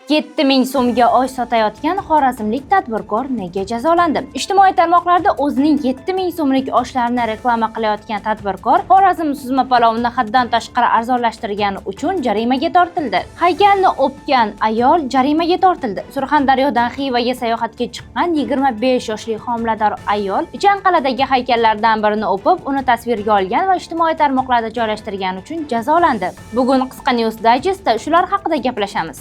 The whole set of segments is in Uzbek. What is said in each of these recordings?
7000 so'mga oy sotayotgan xorazmlik tadbirkor nega jazolandi? Ijtimoiy tarmoqlarda o'zining 7000 so'mlik oshlarini reklama qilayotgan tadbirkor Xorazm suzma palovini haddan tashqari arzonlashtirgani uchun jarimaga tortildi. Haykalni o'pgan ayol jarimaga tortildi. Surxondaryodan Xivaga sayohatga chiqqan 25 yoshli homilador ayol Ichanqal'adagi haykallardan birini o'pib, uni tasvirga olgan va ijtimoiy tarmoqlarda joylashtirgani uchun jazolandi. Bugun qisqa News Digest'da shular haqida gaplashamiz.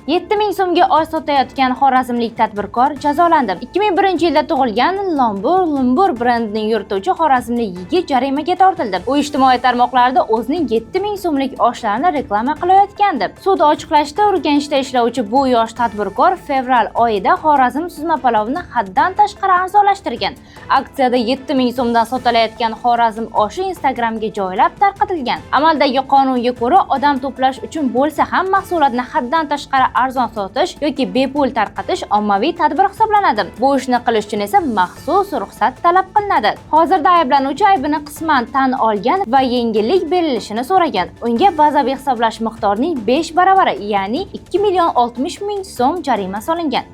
$7000 so'mga oy sotayotgan xorazmlik tadbirkor jazolandi. 2001-yilda tug'ilgan Lumbur brendining yurituvchi xorazmlik yigit jarimaga tortildi. U ijtimoiy tarmoqlarda o'zining 7000 so'mlik oshlarini reklama qilayotgandi. Sud ochiqlashda Urganchda ishlovchi bu yosh tadbirkor fevral oyida Xorazm suzma palovini haddan tashqari arzonlashtirgan. Aksiyada 7000 so'mdan sotilayotgan Xorazm oshi Instagramga joylab tarqatilgan. Amaldagi qonunga ko'ra, odam to'plash uchun bo'lsa ham mahsulotni haddan tashqari arzon sotish yoki bepul tarqatish ommaviy tadbir hisoblanadi. Bu ishni qilish uchun esa maxsus ruxsat talab qilinadi. Hozirda ayblanuvchi aybini qisman tan olgan va yengillik berilishini so'ragan. Unga bazaviy hisoblash miqdorining 5 baravari, ya'ni 2,60 million so'm jarima solingan.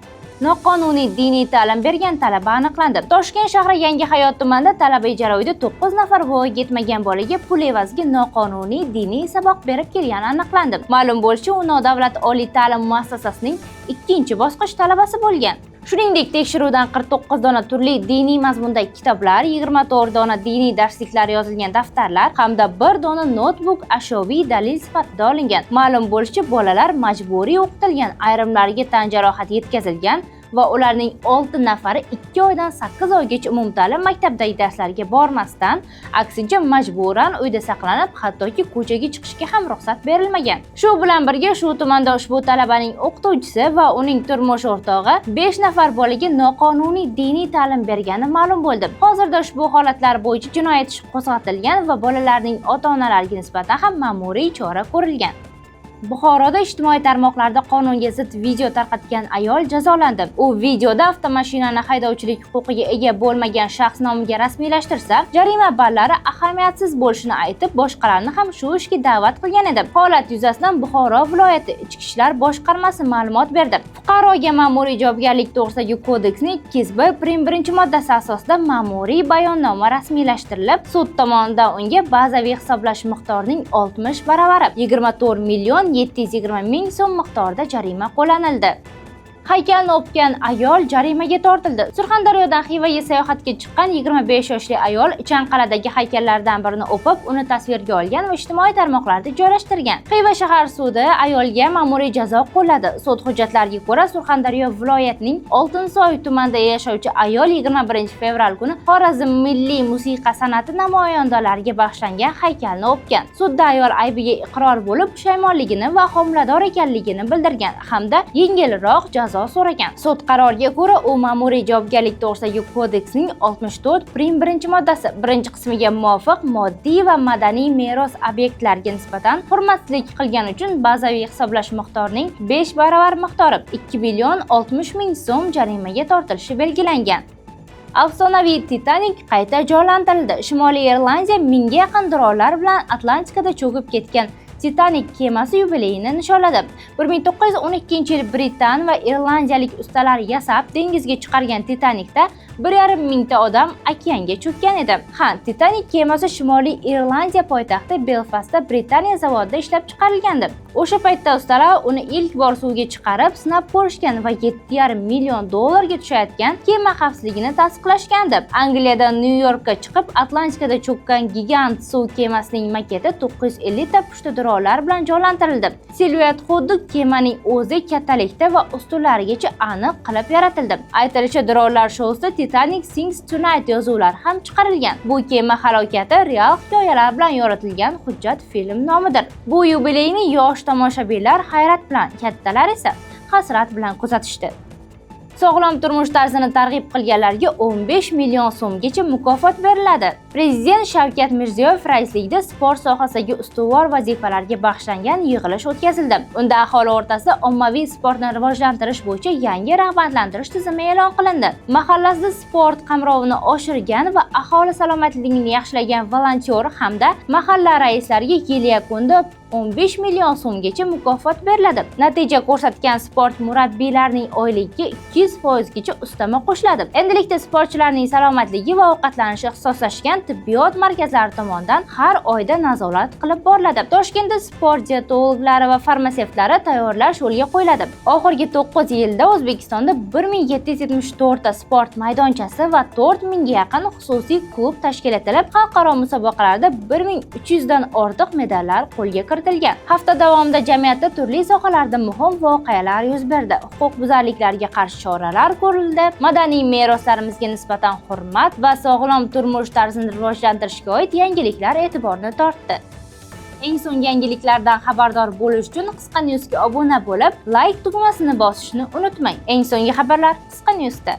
Noqonuniy diniy ta'lim bergan talaba aniqlandi. Toshkent shahri Yangi Hayot tumanida talaba ijara uyida 9 nafar voyaga yetmagan bolaga pul evaziga noqonuniy diniy saboq berib kelgani aniqlandi. Ma'lum bo'lishicha, u nodavlat oliy ta'lim muassasasining 2-bosqich talabasi bo'lgan. Shuningdek, tekshiruvdan 49 dona turli diniy mazmundagi kitoblar, 24 dona diniy darsliklar yozilgan daftarlar hamda 1 dona notebook ashyoviy dalil sifatida olingan. Ma'lum bo'lishicha, bolalar majburiy o'qitilgan, ayrimlariga tan jarohati yetkazilgan va ularning 6 nafari 2 oydan 8 oygacha umumta'lim maktabdagi darslarga bormasdan, aksincha majburan uyda saqlanib, hattoki ko'chaga chiqishga ham ruxsat berilmagan. Shu bilan birga shu tumanda ushbu talabaning o'qituvchisi va uning turmush o'rtog'i 5 nafar bolaga noqonuniy diniy ta'lim bergani ma'lum bo'ldi. Hozirda ushbu holatlar bo'yicha jinoyat ishi qo'zg'atilgan va bolalarning ota-onalariga nisbatan ham ma'muriy chora ko'rilgan. Buxoroda ijtimoiy tarmoqlarda qonunga zid video tarqatgan ayol jazolandi. U videoda avtomashinani haydovchilik huquqiga ega bo'lmagan shaxs nomiga rasmiylashtirsa, jarima ballari ahamiyatsiz bo'lishini aytib, boshqalarni ham shu ishga da'vat qilgan edi. Holat yuzasidan Buxoro viloyati Ichki ishlar boshqarmasi ma'lumot berdi. Fuqaroga ma'muriy javobgarlik to'g'risidagi kodeksning 2.1-moddasi asosida ma'muriy bayonnoma rasmiylashtirilib, sud tomonidan unga bazaviy hisoblash miqdorining 60 baravari, 24,720 ming so'm miqdorida jarima qo'llanildi. Haykalni o'pgan ayol jarimaga tortildi. Surxondaryodan Xivaga sayohatga chiqqan 25 yoshli ayol Ichanqal'adagi haykallardan birini o'pib, uni tasvirga olgan va ijtimoiy tarmoqlarda joylashtirgan. Xiva shahar sudi ayolga ma'muriy jazo qo'lladi. Sud hujjatlariga ko'ra, Surxondaryo viloyatining Oltinsoy tumanida yashovchi ayol 21 fevral kuni Xorazm milliy musiqa san'ati namoyandalariga bag'ishlangan haykalni o'pgan. Sudda ayol aybiga iqror bo'lib, pushaymonligini va homilador ekanligini bildirgan hamda yengilroq jazo so'ragan. Sud qaroriga ko'ra, u ma'muriy javobgarlik to'g'risidagi kodeksning 64-moddasi 1-qismiga muvofiq moddiy va madaniy meros obyektlariga nisbatan hurmatsizlik qilgani uchun bazaviy hisoblash miqdorining 5 baravar miqdori 2,60 million so'm jarimaga tortilishi belgilangan. Afsonaviy Titanik qayta jonlantirildi. Shimoliy Irlandiya 1000 ga yaqin dronlar bilan Atlantikada cho'kib ketgan Titanik kemasi yubileyini nishonladi. 1912-yil Britan va irlandiyalik ustalar yasab dengizga chiqargan Titanikda 1,5 mingta odam okeanga cho'kkan edi. Titanik kemasi Shimoliy Irlandiya poytaxti Belfastda Britaniya zavodida ishlab chiqarilgandi. O'sha paytda ustalar uni ilk bor suvga chiqarib, sinab ko'rishgan va $7,5 million tushayotgan kema xavfsizligini tasdiqlashgandi. Angliyadan Nyu-Yorkka chiqib, Atlantikada cho'kkan gigant suv kemasining maketi 950 ta pushti dronlar bilan jonlantirildi. Siluet xuddi kemaning o'zi kattalikda va ustunlarigacha aniq qilib yaratildi. Aytilishicha, dronlar shousida Titanic Sinks Tonight yozuvlari ham chiqarilgan. Bu kema halokati real hikoyalar bilan yoritilgan hujjat film nomidir. Bu yubileyni yosh tomoshabinlar hayrat bilan, kattalar esa hasrat bilan kuzatishdi. Sog'lom turmush tarzini targ'ib qilganlarga 15 million so'mgacha mukofot beriladi. Prezident Shavkat Mirziyoyev raisligida sport sohasidagi ustuvor vazifalarga bag'ishlangan yig'ilish o'tkazildi. Unda aholi o'rtasida ommaviy sportni rivojlantirish bo'yicha yangi rag'batlantirish tizimi e'lon qilindi. Mahallasida sport qamrovini oshirgan va aholi salomatligini yaxshilagan volontyor hamda mahalla raislariga yil yakunida 15 million so'mgacha mukofot beriladi. Natija ko'rsatgan sport murabbiylarining oyligiga 200% gacha ustama qo'shiladi. Endilikda sportchilarning salomatligi va ovqatlanishi ixtisoslashgan tibbiyot markazlari tomonidan har oyda nazorat qilib boriladi. Toshkentda sport dietologlari va farmatsevtlari tayyorlash yo'lga qo'yiladi. Oxirgi 9 yilda O'zbekistonda 1774 ta sport maydonchasi va 4000 ga yaqin xususiy klub tashkil etilib, xalqaro musobaqalarda 1300 dan ortiq medallar qo'lga kiritilgan. Hafta davomida jamiyatda turli sohalarda muhim voqealar yuz berdi. Huquqbuzarliklarga qarshi choralar ko'rildi. Madaniy meroslarimizga nisbatan hurmat va sog'lom turmush tarzini rivojlantirishga oid yangiliklar e'tiborni tortdi. Eng so'nggi yangiliklardan xabardor bo'lish uchun Qisqa Newsga obuna bo'lib, like tugmasini bosishni unutmang. Eng so'nggi xabarlar Qisqa Newsda.